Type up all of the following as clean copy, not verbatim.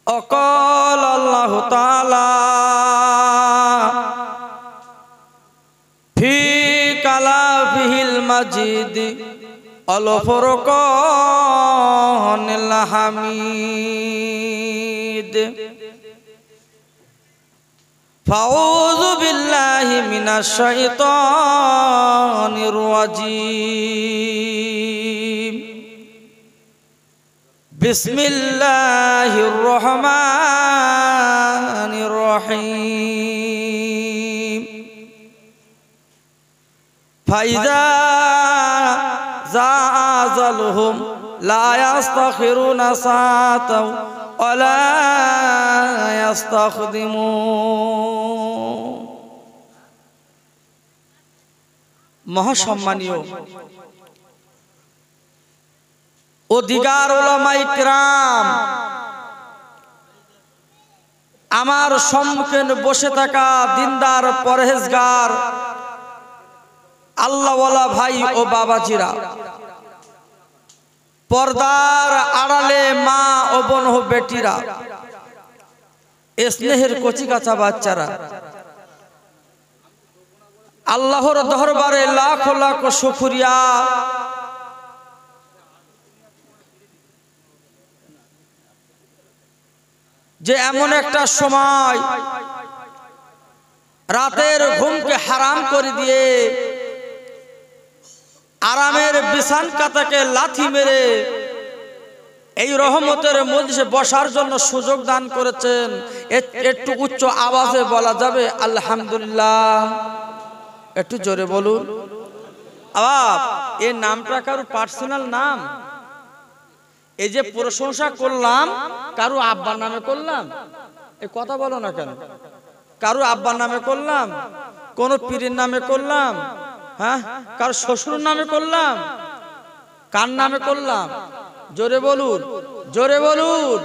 অকাল আল্লাহ তাআলা ফি কালামিহিল মাজিদ আল ফুরকানিল হামিদ ফাউযু বিল্লাহি মিনাশ শাইতানির রাজীম বিসমিল্লাহির রহমানির রহিম ফাইযা জাযালহুম লা ইস্তাখিরুনা সাআতাও ওয়ালা ইস্তাখদিমুন। মহাসম্মানীয় ও দিগার উলামায়ে কিরাম, আমার সম্মুখে বসে থাকা দিনদার পরহেজগার আল্লাহওয়ালা ভাই ও বাবাজিরা, পর্দার আড়ালে মা ও বোন ও বেটিরা, স্নেহের কচি কাঁচা বাচ্চারা, আল্লাহর দরবারে লাখ লাখ শুকরিয়া। যে এমন একটা সময় রাতের ঘুমকে হারাম করে দিয়ে আরামের বিছান কাতাকে লাথি মেরে এই রহমতের মজলিসে বসার জন্য সুযোগ দান করেছেন। একটু উচ্চ আওয়াজে বলা যাবে আলহামদুলিল্লাহ? একটু জোরে বলুন। আবার এই নামটা কারো পার্সোনাল নাম? এই যে প্রশংসা করলাম, কারো আব্বার নামে করলাম? এই কথা বলো না কেন? কারো আব্বার নামে করলাম? কোন পীরের নামে করলাম? হ্যাঁ, কারো শ্বশুর নামে করলাম? কার নামে করলাম? জোরে বলুন, জোরে বলুন।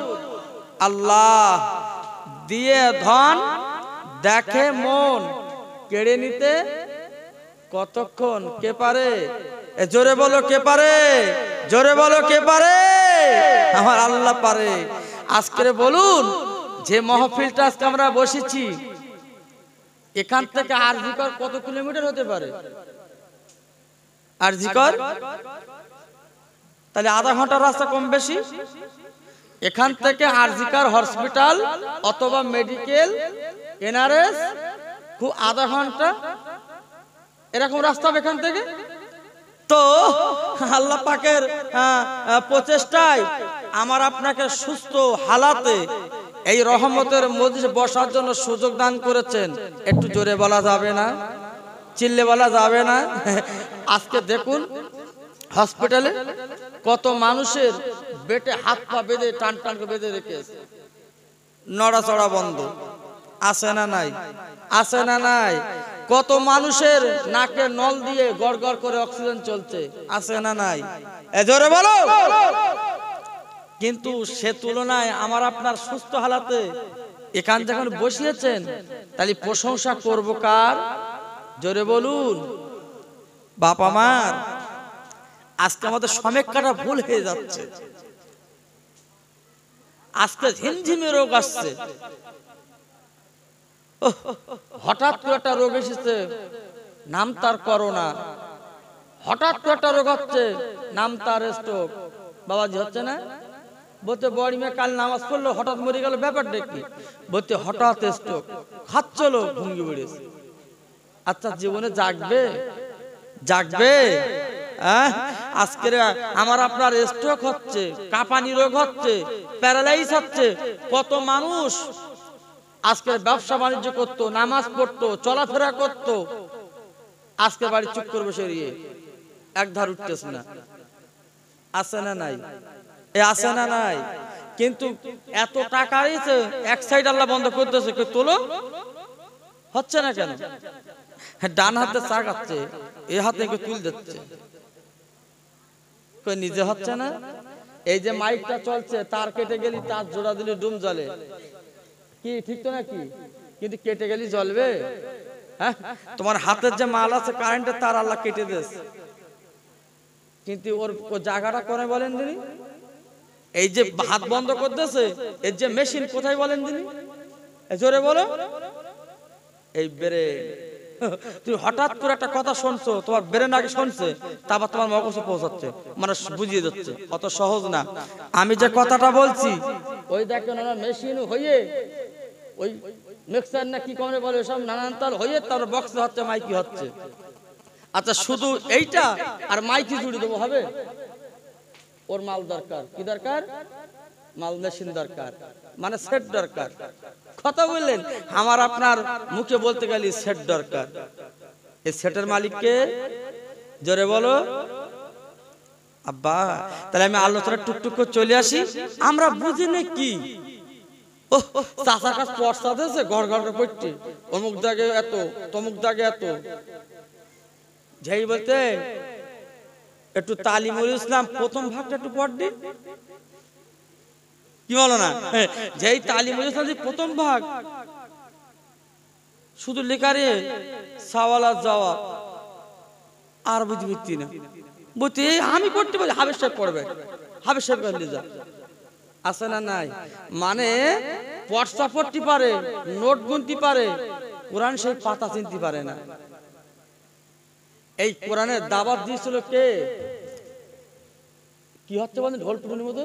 আল্লাহ দিয়ে ধন, দেখে মন, কেড়ে নিতে কতক্ষণ কে পারে? জোরে বলো কে পারে? জোরে বলো কে পারে? আমার আল্লাহ পারে। আজকে বলুন, যে মহফিলটা আজকে আমরা বসেছি, এখান থেকে আরজিকর কত কিলোমিটার হতে পারে? আরজিকর তাহলে আধা ঘন্টার রাস্তা কম বেশি। এখান থেকে আরজিকর হসপিটাল অথবা মেডিকেল এনআরএস খুব আধা ঘন্টা এরকম রাস্তা এখান থেকে। তো আল্লাহ পাকের প্রচেষ্টায় আমার আপনাকে সুস্থ হালাতে এই রহমতের মজলিসে বসার জন্য সুযোগ দান করেছেন। একটু জোরে বলা যাবে না? চিল্লে বলা যাবে না? আজকে দেখুন হসপিটালে কত মানুষের বেটে হাত পা বেঁধে টান টান করে বেঁধে রেখেছে, নড়াচড়া বন্ধ। আছে না নাই? আছে না নাই? কত মানুষের নাকে নল দিয়ে গড় গড় করে অক্সিজেন চলছে, আছে না নাই? জোরে বলো। কিন্তু সে তুলনায় আমার আপনার সুস্থ হালাতে এখান যখন বসিয়েছেন, তাহলে প্রশংসা করব কার? জোরে বলুন। বাপ আমার, আজকে আমাদের সমীক্ষাটা ভুল হয়ে যাচ্ছে। আজকে ঝিমঝিমে রোগ আসছে। হঠাৎ করে একটা রোগ এসেছে, নাম তার করোনা। হঠাৎ করে একটা রোগ হচ্ছে, নাম তার স্ট্রোক। বাবাজি হচ্ছে না? বলতে বড়ি মেয়ে কাল নামাজ পড়লো, হঠাৎ মরে গেল, ব্যাপারটা কি? বলতে হঠাৎ স্ট্রোক, খাচ্ছিল, ভুঙ্গি বেড়েছে। আচ্ছা, জীবনে জাগবে? জাগবে? আজকে আমার আপনার স্ট্রোক হচ্ছে, কাঁপানি রোগ হচ্ছে, প্যারালাইজ হচ্ছে। কত মানুষ আজকে ব্যবসা বাণিজ্য করতো, নামাজ পড়তো, চলাফেরা করতো, আজকে বাড়ি চুপ করে বসে এক ধার উঠতেছে না। আছে না নাই? আছে না নাই? কিন্তু এত টাকা রয়েছে, এক সাইড আল্লাহ বন্ধ করতেছে, তোলো হচ্ছে না কেন? ডান হাতে চা খাচ্ছে, এ হাতে তুল দিচ্ছে, নিজে হচ্ছে না। এই যে মাইকটা চলছে, তার কেটে গেলি, তার জোড়া দিলি ডুম জ্বলে, কি ঠিক তো নাকি? কিন্তু কেটে গেলি জ্বলবে? হ্যাঁ, তোমার হাতের যে মাল আছে কারেন্টের তার আল্লাহ কেটে দিয়েছে, কিন্তু ওর জায়গাটা করে বলেন দিনি এই যে হাত বন্ধ করতেছে এর যে মেশিন কোথায় বলেন তিনি? জোরে বলো। এই ব্রেন। তুমি হঠাৎ করে একটা কথা শুনছো, তোমার ব্রেন আগে শুনছে, তারপর তোমার মগজে পৌঁছাচ্ছে, মানে বুঝিয়ে যাচ্ছে। অত সহজ না। আমি যে কথাটা বলছি ওই দেখেন ওরা মেশিন হয়ে ওই মিক্সার না কি করে বলে সব নানান তার হয়ে তার বক্সে হচ্ছে, মাইকি হচ্ছে। আচ্ছা শুধু এইটা আর মাইকি জুড়ে দেবো হবে? ওর মাল দরকার। কি দরকার? মাল মেশিন দরকার, মানে সেট দরকার। কথা বললেন? আমার আপনার মুখে বলতে গেলে সেট দরকার। এই সেটের মালিককে জোরে বলো। আব্বা তাহলে আমি আলোচনা টুকটুক করে চলে আসি। আমরা বুঝি না কি ও চাষার কাছে পর্সা দিয়েছে ঘর ঘর করতে, অমুক দাগে এত তমুক দাগে এত, যেই বলতে একটু তালিমুল ইসলাম প্রথম ভাগটা একটু পড় দি। কি বলো না? যেই তালিমুল ইসলাম প্রথম ভাগ শুধু লেখারে সওয়াল জবাব আর বুঝবি না। বুঝতে আমি পড়তে পারি, হাবের সাহেব পড়বে, হাবের সাহেব যা আছে না নাই? মানে পড়সা পড়তে পারে, নোট গুনতে পারে, কোরআন সেই পাতা চিনতে পারে না। এই কোরআনের দাওয়াত দিয়েছিল কে? কি হচ্ছে বলেন? ঢোল টুনের মতো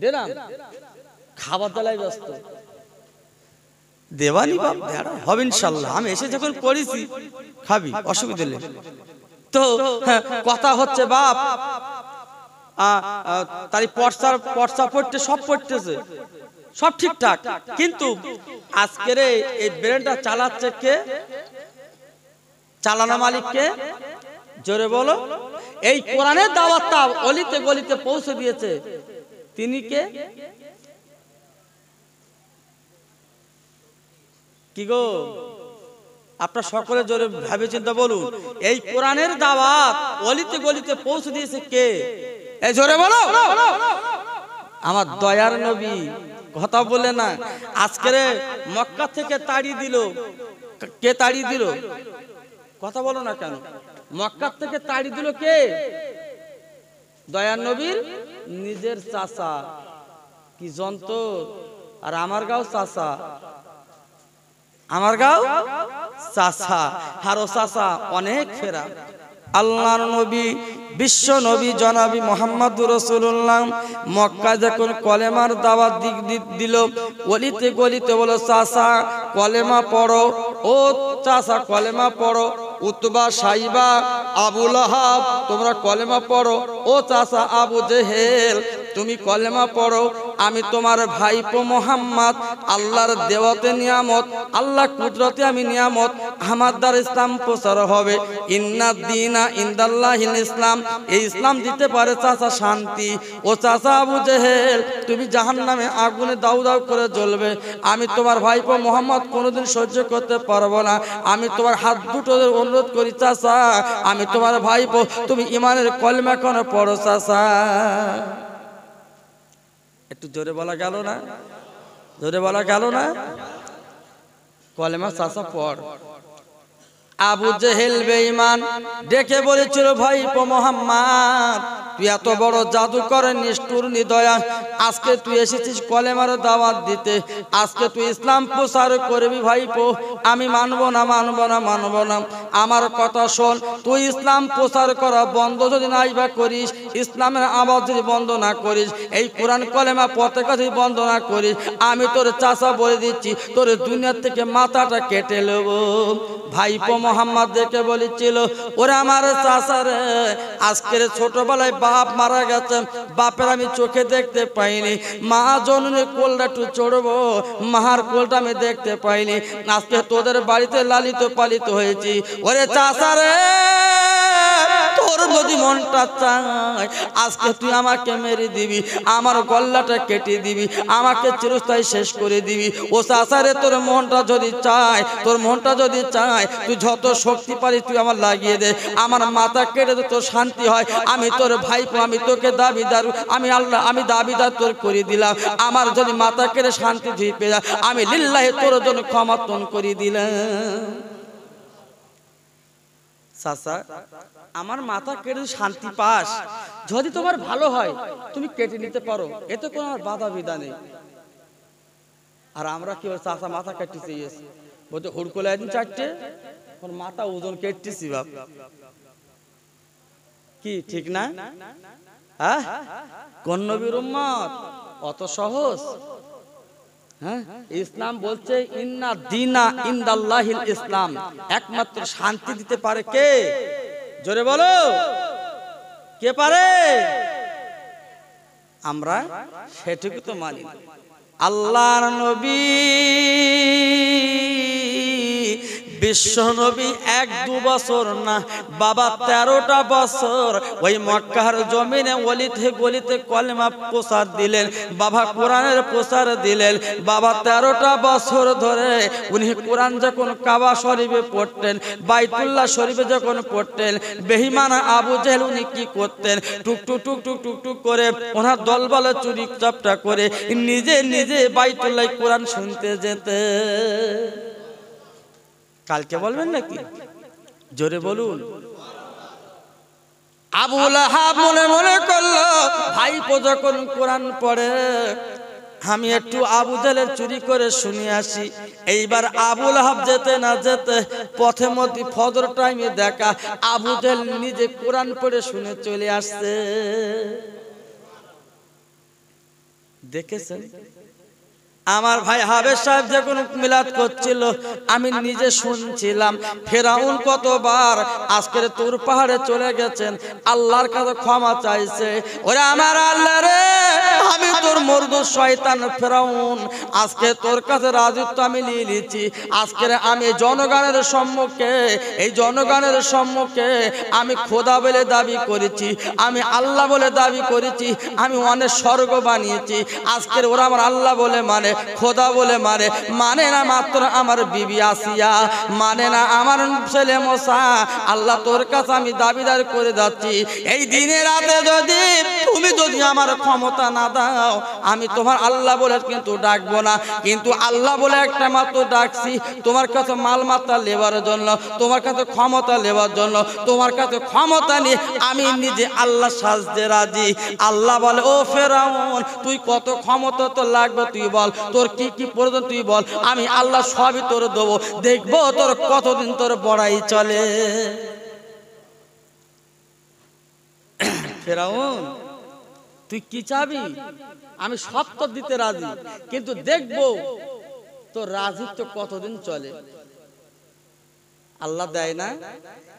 দেরাম খাবার দালাই ব্যস্ত দেওয়ানি বাপ হবে ইনশাল্লাহ। আমি এসে যখন পড়েছি খাবি, অসুবিধা নেই। তো কথা হচ্ছে বাপ তাই পর্সা পড়তে সব পড়তেছে, সব ঠিকঠাক, কিন্তু আজকের এই ব্রেনটা চালাচ্ছে কে? চালানো মালিক কে? জোরে বলো। এই কোরআনের দাওয়াতটা অলিতে গলিতে পৌঁছে দিয়েছে তিনি কে? কি গো আপনার সকলে জোরে ভাবে চিন্তা বলুন, এই কোরআনের দাওয়াত অলিতে গলিতে পৌঁছে দিয়েছে কে? এই জোরে বলো। আমার দয়ার নবী। কথা বলে না। আজকের মক্কা থেকে তাড়িয়ে দিল কে? তাড়িয়ে দিল? কথা বলো না কেন? মক্কা থেকে তাড়িয়ে দিল কে? দয়ার নবীর নিজের চাচা। কি যন্ত্র! আর আমার গাও চাচা, আমার গাও চাচা, হারো চাচা অনেক ফেরা। আল্লাহর নবী বিশ্ব নবী জনাবি মুহাম্মদুর রাসূলুল্লাহ মক্কা যখন কলেমার দাওয়াত দিল, গলিতে গলিতে বলো চাচা কলেমা পড়ো, ও চাচা কলেমা পড়ো, উতবা সাইবা আবু লাহাব তোমরা কলেমা পড়ো, ও চাচা আবু জেহেল তুমি কলেমা পড়ো, আমি তোমার ভাইপো মুহাম্মদ আল্লাহর দেওয়াতে নিয়ামত, আল্লাহ কুদরতে আমি নিয়ামত, আমার দ্বারা ইসলাম প্রচার হবে। ইন্নাদ দীনা ইনদাল্লাহিল ইসলাম, এই ইসলাম দিতে পারে চাচা শান্তি। ও চাচা আবু জেহেল তুমি জাহান্নামে আগুনে দাউ দাউ করে জ্বলবে, আমি তোমার ভাইপো মুহাম্মদ কোনোদিন সহ্য করতে পারবো না। আমি তোমার হাত দুটো অনুরোধ করি চাচা, আমি তোমার ভাইপো, তুমি ইমানের কলেমা কেন পড়ো চাচা? একটু জোরে বলা গেল না? জোরে বলা গেল না? কলেমা চাচা পড়। আবু জেহেল বেঈমান ডেকে বলেছিল ভাইপো মুহাম্মদ তুই এত বড় জাদুকর নিষ্ঠুর নিদয়া, আজকে তুই এসেছিস কলেমার দাওয়াত দিতে, আজকে তুই ইসলাম প্রচার করবি ভাইপো, আমি মানবো না মানবো না মানবো না। আমার কথা শোন, তুই ইসলাম প্রচার করা বন্ধ যদি নাই বা করিস, ইসলামের আওয়াজ যদি বন্ধ না করিস, এই কোরআন কলেমা পতাকা যদি বন্ধ না করিস, আমি তোর চাচা বলে দিচ্ছি তোর দুনিয়া থেকে মাথাটা কেটে নেব। ভাইপো মুহাম্মদ দেখে বলেছিল ওরে আমার চাচা রে, আজকের ছোটবেলায় বাপ মারা গেছে, বাপের আমি চোখে দেখতে পাইনি, মা জননী কোলটা একটু চড়বো, মার কোলটা আমি দেখতে পাইনি, আজকে তোদের বাড়িতে লালিত পালিত হয়েছি। ওরে চাচা রে তোর যদি মনটা চায় আজকে তুই আমাকে মেরে দিবি, আমার গল্লাটা কেটে দিবি, আমাকে চিরস্থায়ী শেষ করে দিবি। ও চাচা রে তোর মনটা যদি চায়, তোর মনটা যদি চায় তুই যত শক্তি পারিস তুই আমার লাগিয়ে দে, আমার মাথা কেটে দে, তোর শান্তি হয়। আমি তোর ভাইপো, আমি তোকে দাবিদার, আমি আল্লাহ, আমি দাবিদার তোর করে দিলাম। আমার যদি মাথা কেটে শান্তি পেয়ে যায়, আমি লিল্লাহি তোর জন্য ক্ষমাতন করে দিলাম। চাচা আমার মাথা কেটে শান্তি পাস, যদি তোমার ভালো হয় তুমি কেটে নিতে পারো, এতে কোনো বাধা বিধা নেই। আর আমরা কি চাচা মাথা কাটতেছি বলতে হুড়কোলা একদিন চারটে মাথা ওজন কেটেছি বাপ, কি ঠিক না? হ্যাঁ, কোন নবীর উম্মত অত সহজ? হ্যাঁ, ইসলাম বলছে ইন্না দীনা ইনদাল্লাহিল ইসলাম, একমাত্র শান্তি দিতে পারে কে? জোরে বলো, কে পারে? আমরা সেটুকু তো মানি। আল্লাহর নবী বিশ্ব নবী 1-2 বছর না বাবা 13টা বছর ওই মক্কার জমিনে অলিতে গলিতে কলেমা প্রচার দিলেন, বাবা কোরআনের প্রচার দিলেন। বাবা 13টা বছর ধরে উনি কোরআন যখন কাবা শরীফে পড়তেন, বাইতুল্লাহ শরীফে যখন পড়তেন, বেঈমান আবু জেহেল উনি কি করতেন? টুকটুক টুকটুক টুকটুক করে ওনার দলবলে চুরি চাপটা করে নিজে নিজে বাইতুল্লাহ কোরআন শুনতে যেতে। কালকে বলবেন নাকি? জোরে বলুন। আবু লাহাব মনে মনে করলো ভাইপো যখন কোরআন পড়ে আমি একটু আবু জেহেলের চুরি করে শুনে আসি। এইবার আবু লাহাব যেতে না যেতে পথে মধ্যে ফজর টাইমে দেখা আবু জেহেল নিজে কোরআন পড়ে শুনে চলে আসছে। দেখেছেন আমার ভাই হাবেজ সাহেব যখন মিলাদ করছিল আমি নিজে শুনছিলাম। ফেরাউন কতবার আজকের তুর পাহাড়ে চলে গেছেন, আল্লাহর কাছে ক্ষমা চাইছে। ওরে আমার আল্লাহ রে, আমি তোর মর্দ শয়তান ফেরাউন, আজকে তোর কাছে রাজত্ব আমি নিয়ে নিয়েছি। আজকের আমি জনগণের সম্মুখে, এই জনগণের সম্মুখে আমি খোদা বলে দাবি করেছি, আমি আল্লাহ বলে দাবি করেছি, আমি অনেক স্বর্গ বানিয়েছি। আজকের ওরা আমার আল্লাহ বলে মানে, খোদা বলে মানে না মাত্র আমার বিবি আসিয়া, মানে না আমার ছেলে মোসা। আল্লাহ তোর কাছে আমি দাবিদার করে যাচ্ছি, এই দিনে রাতে তুমি যদি আমার ক্ষমতা না দাও আমি তোমার আল্লাহ বলে কিন্তু ডাকবো না, কিন্তু আল্লাহ বলে একটা মাত্র ডাকছি তোমার কাছে মালমাত্রা লেবার জন্য, তোমার কাছে ক্ষমতা লেবার জন্য। তোমার কাছে ক্ষমতা নিয়ে আমি নিজে আল্লাহ সাজতে রাজি। আল্লাহ বলে ও ফেরাউন তুই কত ক্ষমতা তোর লাগবে তুই বল, তোর কি কি প্রয়োজন তুই বল, আমি আল্লাহ সবই তোর দেবো, দেখবো তোর কতদিন তোর বড়াই চলে। ফেরাউন তুই কি চাবি? আমি সব তো দিতে রাজি, কিন্তু দেখবো তোর রাজত্ব কতদিন চলে। আল্লাহ দেয় না?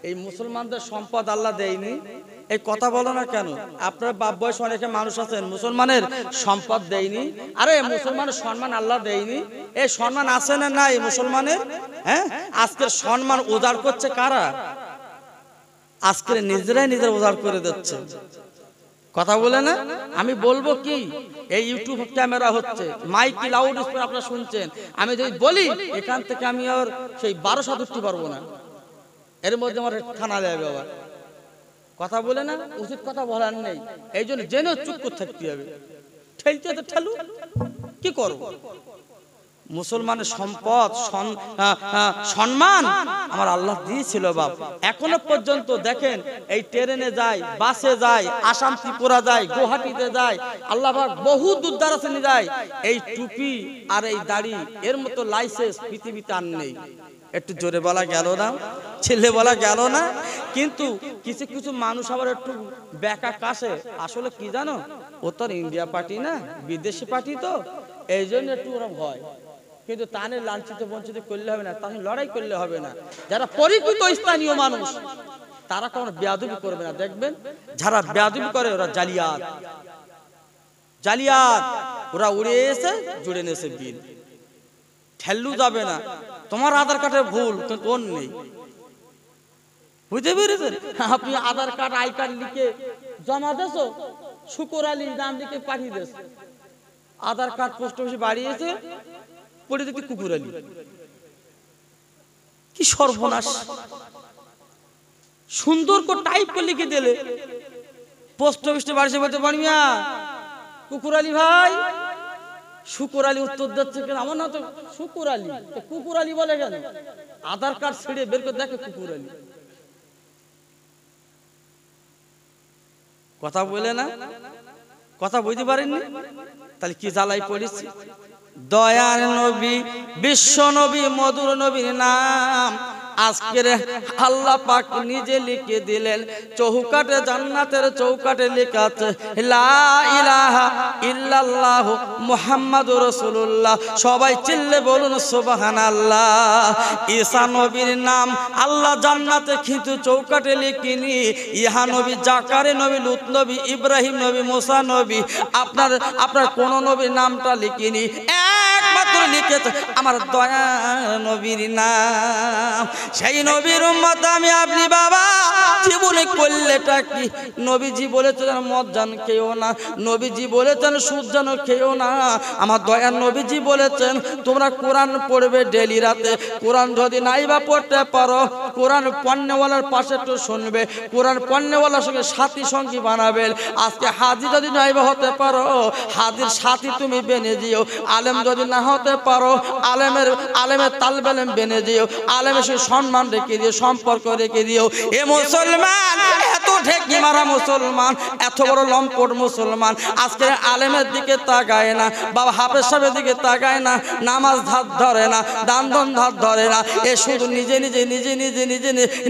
এই মুসলমানদের সম্পদ আল্লাহ দেয়নি? এই কথা বলো না কেন? আপনার বাপ বয়স অনেকে মানুষ আছেন মুসলমানের সম্পদ দেয়নি। আরে মুসলমানের সম্মান আল্লাহ দেয়নি? এই সম্মান আছে না নাই মুসলমানের? হ্যাঁ, আজকের সম্মান উজাড় করছে কারা? আজকের নিজেরাই নিজের উজাড় করে দিচ্ছে। কথা বলে না? আমি বলবো কি, এই ইউটিউব ক্যামেরা হচ্ছে, মাইক লাউড স্পিকার আপনারা শুনছেন, আমি যদি বলি এখান থেকে আমি আর সেই 1200 উঠতে পারবো না, এর মধ্যে আমার থানা যাবে আবার। কথা বলে না, উচিত কথা বলার নেই, এই জন্য জেনে চুপ করে থাকতে হবে। ঠেলতে তো ঠেলু, কি করবো? মুসলমানের সম্পদ সম্মান আমার আল্লাহ দিয়েছিল বাপ। এখনো পর্যন্ত দেখেন এই ট্রেনে যায়, বাসে যায়, আসাম ত্রিপুরা যায়, গুয়াহাটিতে যায়, আল্লাহ পাক বহু দূর দারাজে নিয়ে যায়। এই টুপি আর এই দাড়ি এর মতো লাইসেন্স পৃথিবীতে আর নেই। একটু জোরে বলা গেল না? ছেলে বলা গেল না? কিন্তু কিছু কিছু মানুষ আবার একটু বেকা কাশে, আসলে কি জানো, ও তো ইন্ডিয়া পার্টি না, বিদেশি পার্টি, তো এই জন্য একটু ওরা ভয়। কিন্তু তাদের লাঞ্ছিত বঞ্চিত করলে হবে না, তাহলে লড়াই করলে হবে না। যারা পরিচিত স্থানীয় মানুষ তারা কোনো বেয়াদবি করবে না। দেখবেন যারা বেয়াদবি করে ওরা জালিয়াত, জালিয়াত, ওরা উড়ে এসে জুড়ে নেছে বিল। ঠেললু যাবে না, তোমার আধার কার্ডের ভুল কিন্তু ওর নেই, বুঝতে পেরেছেন? আপনি আধার কার্ড আই কার্ড লিখে জমা দেছো, শুকুর আলী নাম লিখে পাঠিয়ে দেছ, আধার কার্ড পোস্ট অফিসে বাড়িয়েছে, পড়ে দেখতে কুকুর আলী। কি সর্বনাশ! সুন্দর করে টাইপ করে লিখে দিলে পোস্ট অফিসে বাড়িতে বলতে পারমিয়া কুকুর আলী ভাই, শুকুর আলী উত্তর দিচ্ছে কেন? আমার না তো শুকুর আলী, কুকুর আলী বলে কেন? আধার কার্ড ছেড়ে বের করে দেখে কুকুর আলী। কথা বলে না, কথা বুঝতে পারেননি? তাহলে কি জ্বালাই পড়েছি। দয়ার নবী, বিশ্ব নবী, মধুর নবীর নাম আজকের আল্লাহ পাক নিজে লিখে দিলেন চৌকাটে, জান্নাতের চৌকাটে লেখা আছে লা ইলাহা ইল্লাল্লাহু মুহাম্মাদুর রাসূলুল্লাহ। সবাই চিল্লে বলুন সুবহানাল্লাহ। ঈসা নবীর নাম আল্লাহ জান্নাতে কিন্তু চৌকাটে লিখিনি। ইহা নবী, জাকারে নবী, লূত নবী, ইব্রাহিম নবী, মুসা নবী, আপনার কোন নবীর নামটা লিখিনি, একমাত্র লিখেছে আমার দয়া নবীর নাম। সেই নবীর উম্মত আমি আপনি বাবা, জীবনে করলেটা কি? নবীজি বলেছেন মদ জান খেও না, নবীজি বলেছেন সুদ জান খেও না। আমার দয়ার নবীজি বলেছেন তোমরা কোরআন পড়বে ডেলি রাতে। কোরআন যদি নাই বা পড়তে পারো, কোরআন পণ্যওয়ালার পাশে একটু শুনবে, কোরআন পণ্যওয়ালার সঙ্গে সাথী সঙ্গী বানাবে। আজকে হাজি যদি নাই বা হতে পারো, হাজির সাথী তুমি বেনে দিও। আলেম যদি না হতে পারো, আলেমের তালবেলেম বেনে দিও। আলেমের সঙ্গে সম্মান রেখে দিও, সম্পর্ক রেখে দিও। এ মুসলমান, এত ঠেকি মারা মুসলমান, এত বড় লম্পট মুসলমান আজকে আলেমের দিকে তাকায় না, বাবা হাফেজ সাহেবের দিকে তাকায় না, নামাজ ধার ধরে না, দান দন ধার ধরে না। এ শুধু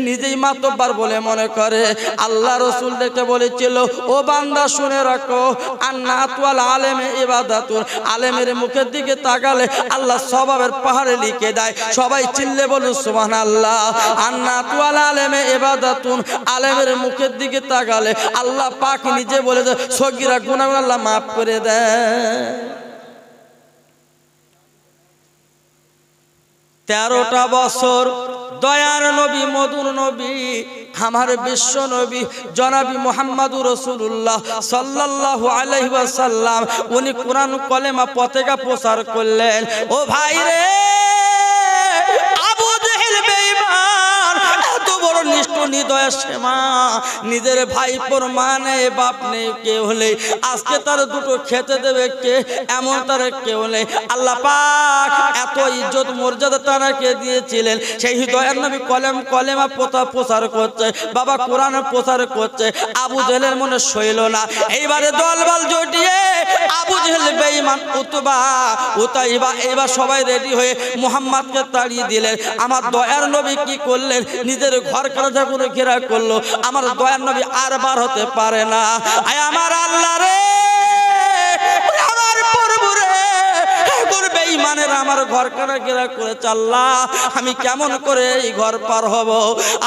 নিজেই মাতব্বার বলে মনে করে। আল্লাহ রসুল দেখে বলেছিল ও বান্দা শুনে রাখো, আন্নাতুল আলেমে ইবাদাতুন, আলেমের মুখের দিকে তাকালে আল্লাহ সওয়াবের পাহাড়ে লিখে দেয়। সবাই চিল্লে বলুন সুবহানাল্লাহ। আন্নাতুল আলেমে ইবাদাতুন, আলেমের মুখের দিকে তাকালে আল্লাহ পাক নিজে বলে দেয় সগীরা গুনাহ আল্লাহ মাফ করে দেয়। 13টা বছর দয়ার নবী, মধুর নবী, আমার বিশ্ব নবী জনাবি মুহাম্মাদুর রাসূলুল্লাহ সাল্লাল্লাহু আলাইহি ওয়াসাল্লাম উনি কোরআন কলেমা পতাকা প্রচার করলেন। ও ভাই রে, আবু জেহেল বেঈমান, এত বড় নিষ্ঠুর নিদয় সেমা, নিজের ভাইপোর মা নেই, বাপ নেই, কেউ নেই, আজকে তার দুটো খেতে দেবে কে? এমন তার কেউ নেই। আল্লাহ পাক এত ইজ্জত মর্যাদা তারাকে দিয়েছিলেন। সেই দয়ার নবী কলেমা প্রচার করছে, বাবা কোরআন প্রচার করছে। আবু জেহেলের মনে সইল না। এইবারে দলবল জটিয়ে আবু জেহেল বেঈমান, উতাইবা এবার সবাই রেডি হয়ে মুহাম্মদকে তাড়িয়ে দিলেন। আমার দয়ার নবী কি করলেন? নিজের ঘর কাটা করে ঘেরা করলো। আমার দয়ার নবী আর বার হতে পারে না। আয় আমার আল্লাহ রে, আমার প্রভু রে, বেঈমানের আমার ঘর কাটা ঘেরা করেছে। আল্লাহ আমি কেমন করে এই ঘর পার হব?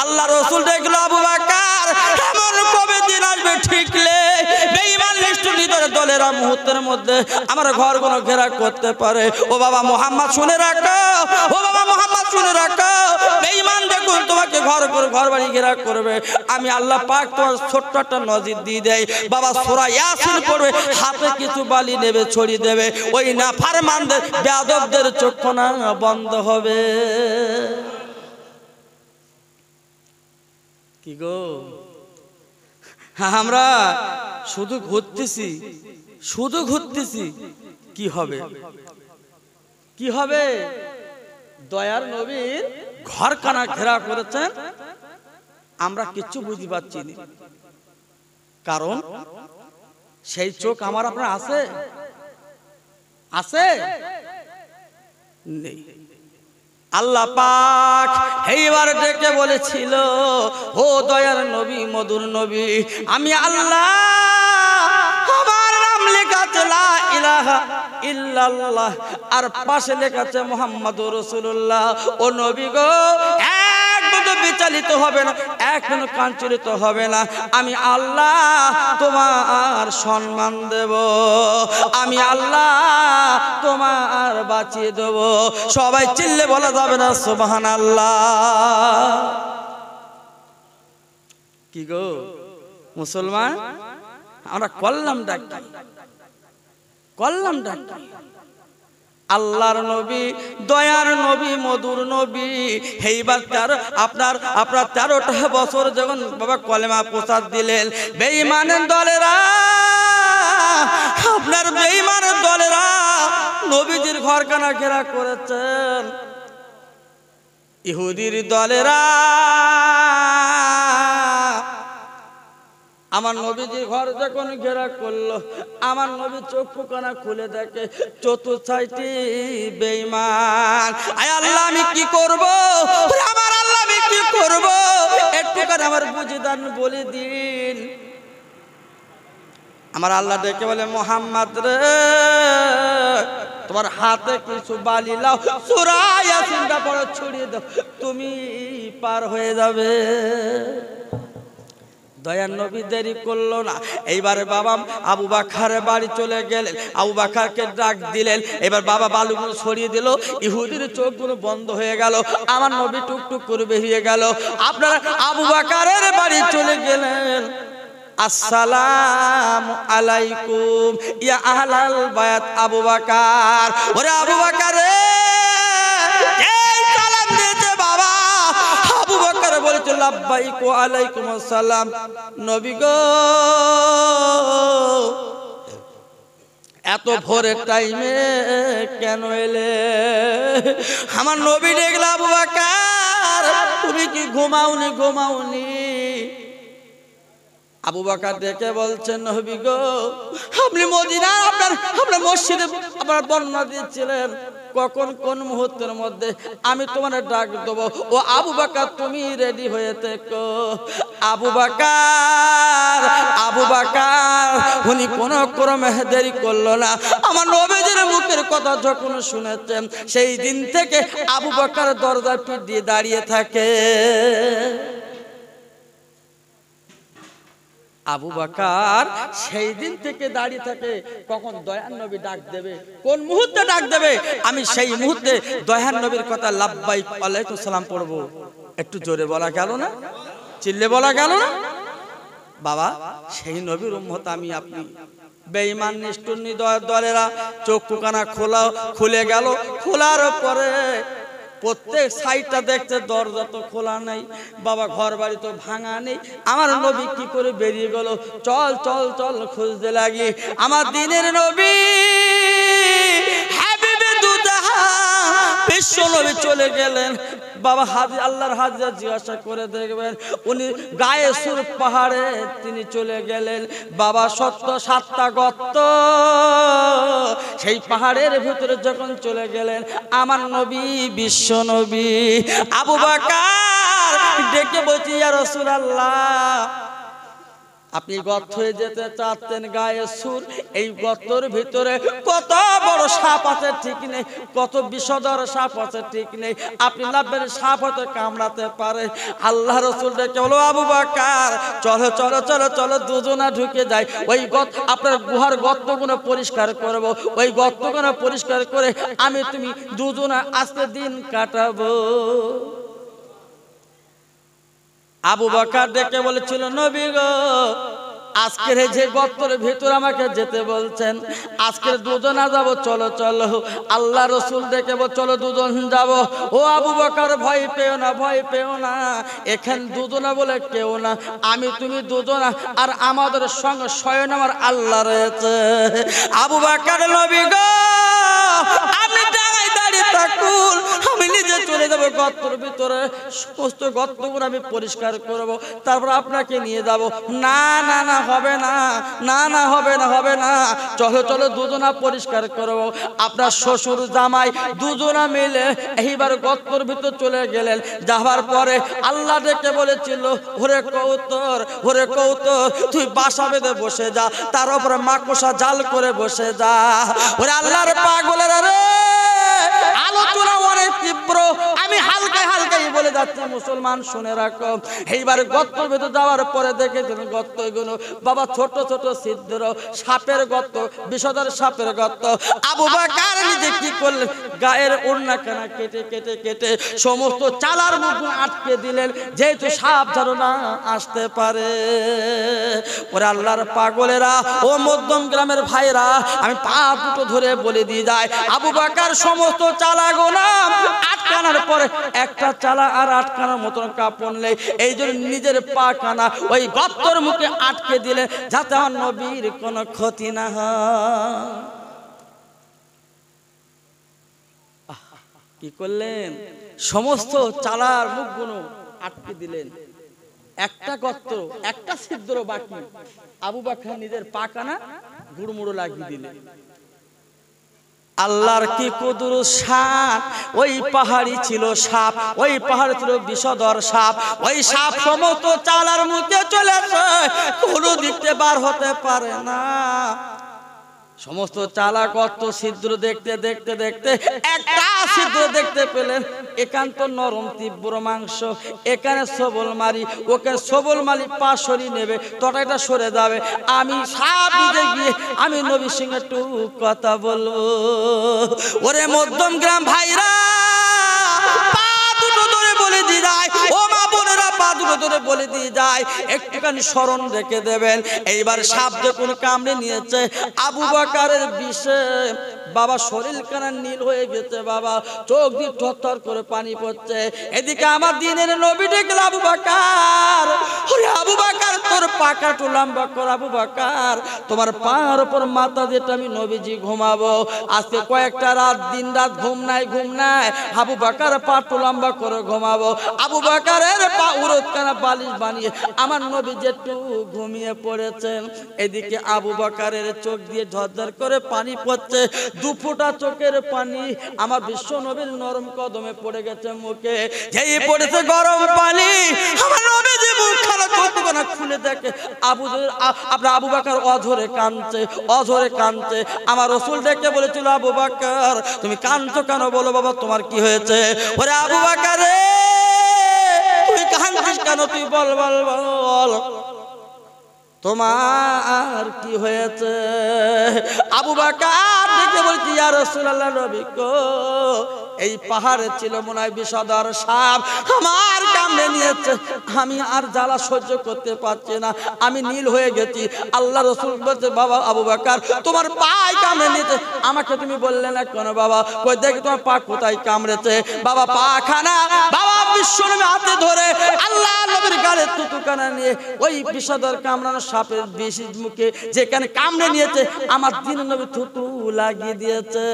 আল্লাহ রসুল দেখলো আবু বকর এমন কবে দিন আসবে ঠিকলে বেঈমান নিষ্ঠুর দলেরা মুহূর্তের মধ্যে আমার ঘরগুলো ঘেরা করতে পারে। ও বাবা মুহাম্মদ শুনে রাখো, ও বাবা মুহাম্মদ শুনে রাখো, বেঈমান দেখুন তোমাকে ঘর বাড়ি ঘেরা করবে। আমি আল্লাহ পাক তোমার ছোট্ট একটা নজির দিয়ে দেয়। বাবা সূরা ইয়াসিন পড়বে, হাতে কিছু বালি নেবে, ছড়িয়ে দেবে, ওই নাফরমানদের বেয়াদবদের চক্ষু না বন্ধ হবে। কি গো, আমরা শুধু ঘুরতেছি, কি হবে? কি হবে? দয়ার নবীর ঘর কানা ঘেরা করেছেন, আমরা কিচ্ছু বুঝতে পারছি না। কারণ সেই চোখ আমার আপনার আছে নেই। আল্লাহ পাক এইবার ডেকে বলেছিল ও দয়ার নবী, মধুর নবী, আমি আল্লাহ, আমার নাম লেখা আছে লা ইলাহা ইল্লাল্লাহ, আর পাশে লেখা আছে মুহাম্মাদুর রাসূলুল্লাহ। ও নবী গো, একদম বিচলিত হবে না, একদম কাঞ্চলিত হবে না। আমি আল্লাহ তোমার সম্মান দেব, আমি আল্লাহ তোমার বাঁচিয়ে দেব। সবাই চিল্লে বলা যাবে না সুবহানাল্লাহ? কি গো মুসলমান, আমরা করলাম ডাকি আল্লাহর নবী, দয়ার নবী, মধুর নবী। এইবার আপনার 13টা বছর যখন বাবা কলেমা প্রচার দিলেন, বেঈমানের দলেরা, আপনার বেঈমানের দলেরা নবীজির ঘরখানা ঘেরা করেছেন। ইহুদির দলেরা আমার নবীজি ঘর যখন ঘেরা করলো, আমার নবী চক্ষু কানা খুলে দেখে চতুর্থাইটি বেঈমান। আয় আল্লাহ আমি কি করব, আমার আল্লাহ আমি কি করব, একটু করে আমার বুঝিদান বলে দিন। আমার আল্লাহ ডেকে বলে, মোহাম্মদ রে তোমার হাতে কিছু বালি লাও, সূরা ইয়াসিনটা পড়ো, ছড়িয়ে দাও, তুমি পার হয়ে যাবে। দয়ার নবী দেরি করলো না। এইবারে বাবা আবু বকরের বাড়ি চলে গেলেন, আবু বকরকে ডাক দিলেন। এবার বাবা বালুগুলো ছড়িয়ে দিল, ইহুদির চোখগুলো বন্ধ হয়ে গেল, আমার নবী টুকটুক করে বেরিয়ে গেল। আপনারা আবু বকরের বাড়ি চলে গেলেন। আসসালামু আলাইকুম ইয়া আহলাল বায়াত আবু বকর। ওরে আবু বকর রে, এই সালাম দিয়েছে বাবা। আবু বকর বলেছে লাব্বাইক ওয়া আলাইকুম আসসালাম। নবী গো, এত ভোরের টাইমে কেন এলে? আমার নবী দেখল, আবু বকর তুমি কি ঘুমাওনি? ঘুমাওনি? আবু বকর ডেকে বলছেন, নবী গো, আপনি মদিনা আপনার মসজিদে আপনার বর্ণনা দিয়েছিলেন, কখন কোন মুহূর্তের মধ্যে আমি তোমার ডাক দেবো। ও আবু বকর তুমি রেডি হয়ে থেকো। আবু বকর উনি কোন ক্রমে দেরি করলো না। আমার নবীজির মুখের কথা যখন শুনেছেন, সেই দিন থেকে আবু বকর দরজায় পিঠ দিয়ে দাঁড়িয়ে থাকে। আবু বকর সেই দিন থেকে দাঁড়িয়ে থাকে, কখন দয়ার নবী ডাক দেবে, কোন মুহূর্তে ডাক দেবে, আমি সেই মুহূর্তে দয়ার নবীর কথা লাব্বাইক আলাইকুম সালাম পড়বো। একটু জোরে বলা গেল না? চিল্লে বলা গেল না? বাবা সেই নবীর উম্মত আমি আপনি। বেঈমান নিষ্ঠুর দলেরা চক্ষু কানা খুলে গেল। খোলার পরে প্রত্যেক সাইডটা দেখতে দরজা তো খোলা নাই, বাবা ঘর বাড়ি তো ভাঙা নেই। আমার নবী কি করে বেরিয়ে গেল? চল চল চল খুঁজতে লাগি। আমার দিনের নবী হাবিবে দুজাহান বিশ্ব নবী চলে গেলেন। বাবা হাজি আল্লাহর হাজিরা জিজ্ঞাসা করে দেখবেন, উনি গায়ে সুর পাহাড়ে তিনি চলে গেলেন। বাবা ৭টা গর্ত, সেই পাহাড়ের ভিতরে যখন চলে গেলেন, আমার নবী বিশ্ব নবী আবু বকর ডেকে বলছি, ইয়া রাসূলুল্লাহ আপনি গর্ত হয়ে যেতে চাচ্ছেন, গায়ে সুর, এই গর্তের ভিতরে কত বড় সাপ আছে ঠিক নেই, কত বিষধর সাপ আছে ঠিক নেই, আপনি লাভের সাপ হতে কামড়াতে পারে। আল্লাহ রাসূল ডেকে বলো, আবু বকর চলো চলো চলো চলো দুজনা ঢুকে যাই, ওই গর্ত আপনার গুহার গর্তগুলো পরিষ্কার করব, ওই গর্তগুলো পরিষ্কার করে আমি তুমি দুজনা আজকে দিন কাটাবো। আবু বকর ডেকে বলেছিল, নবী গো আজকের যে গর্তের ভিতর আমাকে যেতে বলছেন, আজকের দুজনা যাব, চলো চলো। আল্লাহ রাসূল ডেকে বল, চলো দুজন যাব। ও আবু বকর ভয় পেও না, ভয় পেও না, এখানে দুজনা বলে কেউ না, আমি তুমি দুজনা, আর আমাদের সঙ্গে স্বয়ং আমার আল্লাহ রয়েছে। আবু বকর, নবী গো আপনি দাঁড়িয়ে থাকুন, আমি নিজে চলে যাব গর্তের ভিতরে, সমস্ত গর্তগুলো আমি পরিষ্কার করব, তারপর আপনাকে নিয়ে যাব। না না না হবে না, না না হবে না, হবে না, চলো চলো দুজনা পরিষ্কার করব। আপনার শ্বশুর জামাই দুজনা মিলে এইবার গর্তের ভিতর চলে গেলেন। যাওয়ার পরে আল্লাহ ডেকে বলেছিল, ওরে কৌতর, ওরে কৌতর তুই বাসা বেঁধে বসে যা, তার উপরে মাকড়সা জাল করে বসে যা। ওরে আল্লাহর পাগলেরা রে, আলোচনা অনেক তীব্র, আমি হালকায় হালকায় বলে যাচ্ছি, মুসলমান শুনে রাখো। এইবার গর্তের ভেতর যাওয়ার পরে দেখেছেন গর্তগুলো বাবা ছোট ছোট ছিদ্র, সাপের গর্ত, বিষধর সাপের গর্ত। আবু বকর নিজে কি করলেন, গায়ের ওড়না কানা কেটে কেটে কেটে সমস্ত চালার মুখ আটকে দিলেন, যেহেতু সাপ যেন না আসতে পারে। ওরে আল্লাহর পাগলেরা, ও মধ্যম গ্রামের ভাইরা, আমি পা দুটো ধরে বলে দিয়ে যায়, আবু বকর সমস্ত চালা গোনা আটকানোর পরে একটা চালা আর আটকানোর মতন কাপড় নেই, এই জন্য নিজের পা কানা ওই গর্তের মুখে আটকে দিলে, যাতে আমার নবীর কোনো ক্ষতি না হয়। কি করলেন, সমস্ত চালার মুখগুলো আটকে দিলেন। একটা গর্ত, একটা ছিদ্র বাকি। আবু বকর নিজের পাকানা গুড়মুড়ো লাগিয়ে দিলেন। আল্লাহর কি কুদরত শান, ওই পাহাড়ি ছিল সাপ, ওই পাহাড় ছিল বিষধর সাপ, ওই সাপ সমস্ত চালার মুখে চলেছে, কোনো দিকতে বার হতে পারে না। সমস্ত চালা গর্ত ছিদ্র দেখতে দেখতে দেখতে একটা ছিদ্র দেখতে পেলেন, একান্ত নরম তীব্র মাংস, এখানে সবল মারি, ওকে সবল মারি, পা সরিয়ে নেবে, তটাইটা সরে যাবে, আমি সাপ নিজে গিয়ে আমি নবীর সঙ্গে একটু কথা বলবো। ওরে মধ্যম গ্রাম ভাইরা, পা দুটো ধরে বলে দিয়ে যায়, ও মা বোনেরা, পা দুটো ধরে বলে দিয়ে যায়, একটুখানি স্মরণ রেখে দেবেন। এইবার সাপ যখন কামড়ে নিয়েছে, আবু বকরের বিষে বাবা শরীর কানা নীল হয়ে গেছে, বাবা চোখ দিয়ে থরথর করে পানি পড়ছে। এদিকে আমার দিনের নবী ডেকে, আবু বকর, ওরে আবু বকর, তোর পাকা টু লম্বা কর, আবু বকর, তোমার পার উপর মাথা দিয়ে আমি নবীজি ঘুমাবো। আজকে কয়েকটা রাত, দিন রাত ঘুম নাই, ঘুম নাই, আবু বকর পা টু লম্বা করে ঘুমাবো। আবু বকরের পা উরত কানা বালিশ বানিয়ে আমার নবীজি একটু ঘুমিয়ে পড়েছেন। এদিকে আবু বকরের চোখ দিয়ে ঝরঝর করে পানি পড়ছে, দু ফোঁটা চোখের পানি আমার বিশ্ব নবীর নরম কদমে পড়ে গেছে মুখে। যেই পড়েছে গরম পানি, আমার নবীজি মুখখানা চোখখানা খুলে দেখে আপনার আবু বকর অঝরে কাঁদছে, অঝরে কাঁদছে। আমার রাসূল ডেকে বলেছিল, আবু বকর তুমি কাঁদছো কেন, বলো বাবা তোমার কি হয়েছে? ওরে আবু বকর রে, তুই কাঁদছিস কেন, তুই বল বল বল, তোমার কি হয়েছে? আবু বকর দেখে বলছি, ইয়া রাসূলুল্লাহ, নবী গো, এই পাহাড়ে ছিল মনে হয় বিষধর সাপ, আমার কামড়ে নিয়েছে, আমি আর জ্বালা সহ্য করতে পারছি না, আমি নীল হয়ে গেছি। আল্লাহ রাসূল বলছে, বাবা আবু বকর তোমার পায়ে কামড়ে নিয়েছে, আমাকে তুমি বললে না কেন বাবা? কই দেখি তোমার পা কোথায় কামড়েছে। বাবা পাখানা, বাবা বিশ্বনবী হাতে ধরে আল্লাহ নবীর গালে থুতুকানা নিয়ে ওই বিষধর কামড়ানো সাপের বিষ মুখে যেখানে কামড়ে নিয়েছে, আমার দিন নবী থুতু লাগিয়ে দিয়েছে।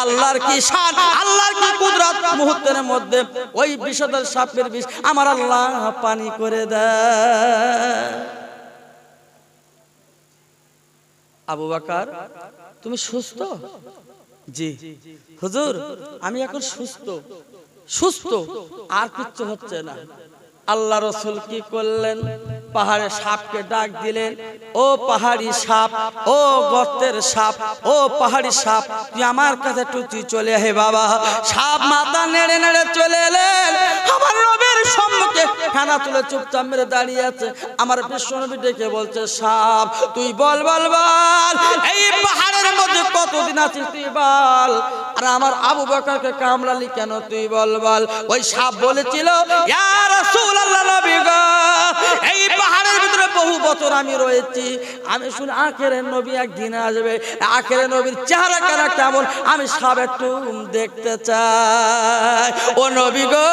আল্লাহর কি শান, আল্লাহর কি কুদরত, মুহূর্তের মধ্যে ওই বিষধর সাপের বিষ আমার আল্লাহ পানি করে দেয়। আবু বকর তুমি সুস্থ? জি হুজুর, আমি এখন সুস্থ, সুস্থ, আর কিচ্ছু হচ্ছে না। আল্লাহ রাসূল কি করলেন? পাহাড়ে সাপকে ডাক দিলেন, ও পাহাড়ি সাপ, ও গর্তের সাপ, ও পাহাড়ি সাপ, তুই আমার কাছে তুই চলে আয়। বাবা সাপ মাথা নেড়ে নেড়ে চলে এলেন, আমার নবীর সম্মুখে ফেনা তুলে চুপচাপ মেরে দাঁড়িয়ে আছে। আমার বিশ্বনবী ডেকে বলছে, সাপ তুই বল বল বল, এই পাহাড়ের মধ্যে কতদিন আছিস তুই বল, আর আমার আবু বকরকে কামড়ালি কেন তুই বল বল। ওই সাপ বলেছিল, ইয়া রাসূলুল্লাহ, নবী গো, এই পাহাড়ের ভিতরে বহু বছর আমি রয়েছি, আমি শুনে আখেরের নবী একদিন আসবে, আখেরের নবীর চেহারা কেনা কেমন আমি সব একটু দেখতে চাই। ও নবী গো,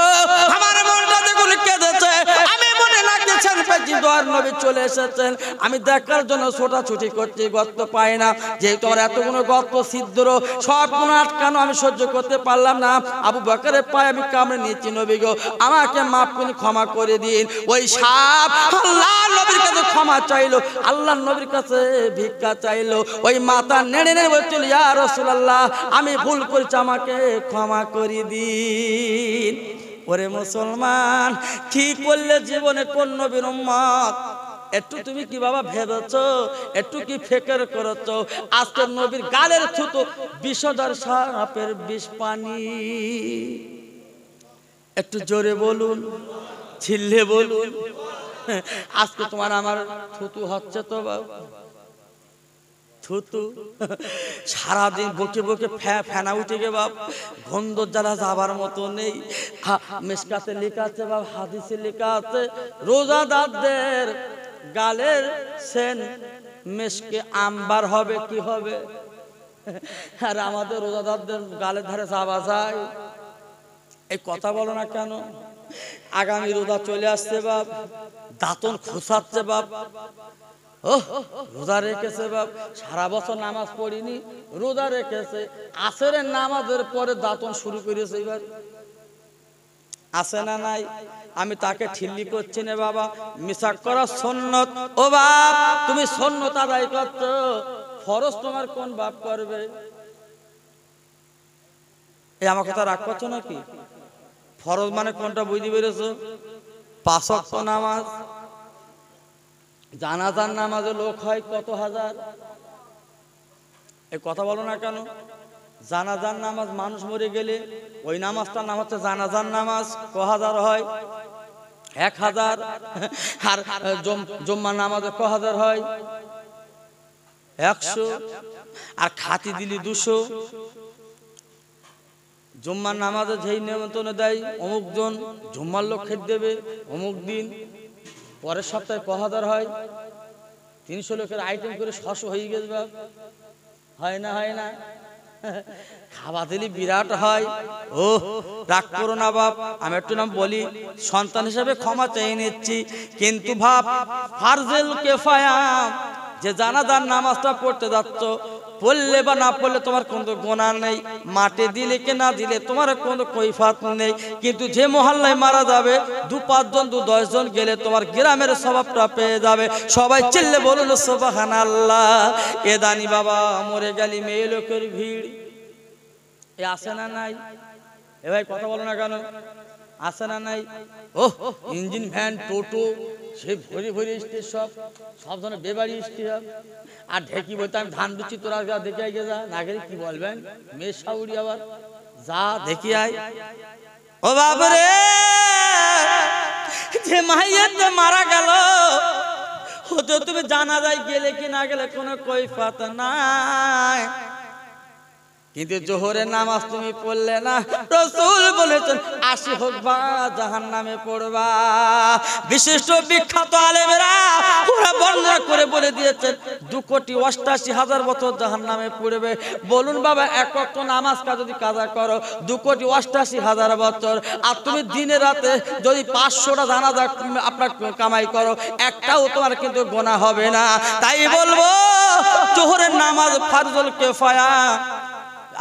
আমার মনটা দেখুন কেঁদেছে, আমি মনে লাগতেছেন দোয়ার নবী চলে এসেছেন, আমি দেখার জন্য ছোটাছুটি করছি, গর্ত পাই না, যেহেতু আমার এতগুলো গর্ত ছিদ্র সবগুলো আটকানো, আমি সহ্য করতে পারলাম না। আবু বকরের পায়ে আমি কামড়ে নিয়েছি, নবী গো আমাকে মাফ করে ক্ষমা করে দিন। ওই সাপ আল্লাহ নবীর কাছে ক্ষমা চাইলো, আল্লাহ নবীর কাছে ভিক্ষা চাইলো, ওই মাথা নেড়ে নেড়ে বলছিল, ইয়া রাসূলুল্লাহ আমি ভুল করেছি, আমাকে ক্ষমা করে দিন। ওরে মুসলমান, কি করলে জীবনে কোন নবীর উম্মত, একটু তুমি কি বাবা ভেবেছো, একটু কি ফিকির করেছো? আজকে নবীর গালের থুতু বিষধর সাপের বিষ পানি। একটু জোরে বলুন, ছিল্লে বলুন, আজকে তোমার আমার থুতু হচ্ছে তো বাবা, থুতু সারাদিন বকে বকে ফেনা উঠে গে বাপ, গন্ধ জ্বালা যাবার মতো নেই। মিশকাতে লেখা আছে বাপ, হাদিসে লেখা আছে, রোজাদারদের গালের সেন মেশকে আম্বার হবে, কি হবে? আর আমাদের রোজাদারদের গালের ধারে যাওয়া যায়? এই কথা বলো না কেন? আগামী রোজা চলে আসছে বাপ, দাঁতন খোঁচাচ্ছে বাপ, ও রোজা রেখেছে বাপ, সারা বছর নামাজ পড়িনি, রোজা রেখেছে, আসরের নামাজের পরে দাঁতন শুরু করেছে। এবার আছে না নাই? আমি তাকে ঠিল্লি করছি না বাবা, মিসাক করা সুন্নত। ও বাপ, তুমি সুন্নত আদায় করছো, ফরজ তোমার কোন বাপ করবে? এই আমার কথা রাগ করছো নাকি? ফরজ মানে কোনটা বুঝতে পেরেছো? 5 ওয়াক্ত নামাজ। জানাজার নামাজে লোক হয় কত হাজার? এই কথা বলো না কেন? জানাজার নামাজ, মানুষ মরে গেলে ওই নামাজটার নাম হচ্ছে জানাজার নামাজ। ক হাজার হয়? 1000। আর জুম্মার নামাজে ক হাজার হয়? 100। আর খাতি দিলি 200। জুম্মার নামাজে যেই নিমন্ত্রণ দেয় অমুক জন জুম্মার লোক খেতে দেবে অমুক দিন, পরের সপ্তাহে ক হাজার হয়? 300 লোকের আইটেম করে 600 হয়ে গেছে বাপ। হয় না? হয় না? খাওয়া দিলি বিরাট হয়। ও রাগ করো না বাপ, আমি একটু নাম বলি, সন্তান হিসেবে ক্ষমা চেয়ে নিচ্ছি, কিন্তু ভাব ফারজেল কিফায়া যে জানাজার নামাজটা পড়তে যাচ্ছ, পড়লে বা না পড়লে তোমার কোনো গুনাহ নেই, মাটি দিলে কি না দিলে তোমার কোনো কৈফাত নেই। কিন্তু যে মহল্লায় মারা যাবে 2-5 জন 2-10 জন গেলে তোমার গ্রামের স্বভাবটা পেয়ে যাবে। সবাই চিল্লে বলুন সুবহানাল্লাহ। এ দানি বাবা মরে গেলি মেয়ে লোকের ভিড়, এ আছে না নাই? এ ভাই কথা বলো না কেন? আছে না নাই? ওহ, ইঞ্জিন ভ্যান টোটো সে ভরি ভরি স্টেজ, সব ধরনের বেবাড়ি স্টেজ। আর ঢেকি বলতে আমি ধান দিচ্ছি, তোরা দেখে আগে যা না গেলে কি বলবেন? মেয়ে সাউরি আবার যা দেখি আয়। ও বাবারে, যে মাইয়াতে মারা গেল হতো তুমি জানা যায় গেলে কি না গেলে কোনো কৈফাত নাই, কিন্তু জোহরের নামাজ তুমি পড়লে না, রাসূল বলেছেন 80 হোক বা জাহান্নামে পড়বা। বিশিষ্ট বিখ্যাত আলেমেরা ওরা বর্ণনা করে বলে দিয়েছেন 2,88,000 বছর জাহান্নামে পড়বে। বলুন বাবা, এক ওয়াক্ত নামাজ যদি কাজা করো 2,88,000 বছর, আর তুমি দিনে রাতে যদি 500টা জানাজা আপনার কামাই করো, একটাও তোমার কিন্তু গুনাহ হবে না। তাই বলবো জোহরের নামাজ ফারজুল কিফায়া,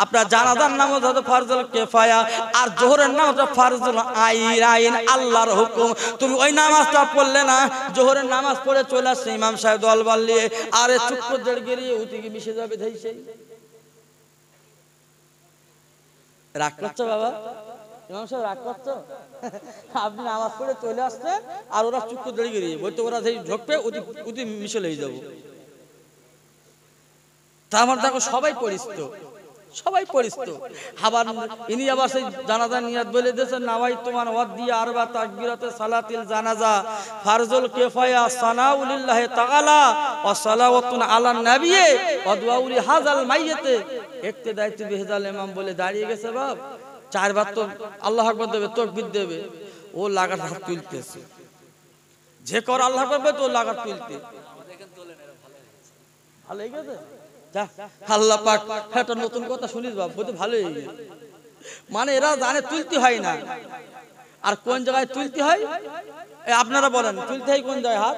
আপনার জানাজার নামাজ হচ্ছে ফারজুল কিফায়া, আর জোহরের নামাজটা ফারজুল আইন, আল্লাহর হুকুম। তুমি ওই নামাজটা পড়লে না, জোহরের নামাজ পড়ে চলে আসছে ইমাম সাহেব দলবল নিয়ে, আরে চুপ করে দেড় গিয়ে উঠিকে মিশে যাবে। ধৈছে রাগ করছো বাবা? ইমাম সাহেব রাগ করছো? আপনি নামাজ পড়ে চলে আসছে আর ওরা চুপ করে দেড় গিয়ে বলতো ওরা যেই ঢোকবে উঠি মিশে লেগে যাবো। তা আমার দেখো সবাই পরিচিত, সবাই পরিচিত। আবার ইনি আবার সেই জানাজা নিয়াত বলে দিয়েছেন, নাওয়াই তোমার ওয়াদিয়া আরবা তাকবীরাতে সালাতিল জানাজা ফারজুল কিফায়া সানাউলিল্লাহি তাআলা ওয়া সালাওয়াতুন আলান নবী ওয়া দুআউলি হাযাল মাইয়িতে ইক্তিদাইতু বিহাযাল ইমাম বলে দাঁড়িয়ে গেছে বাপ। 4 বার তো আল্লাহু আকবার দেবে, তাকবীর দেবে, ও লাগাত হাত তুলতেছে। যে কর আল্লাহু আকবার তো লাগাত তুলতে ভালো হয়ে গেছে। আল্লাহ পাক একটা নতুন কথা শুনিস বাপ, বলতে ভালোই মানে এরা জানে তুলতে হয় না, আর কোন জায়গায় তুলতে হয় আপনারা বলেন, তুলতে হয় কোন জায়গায় হাত?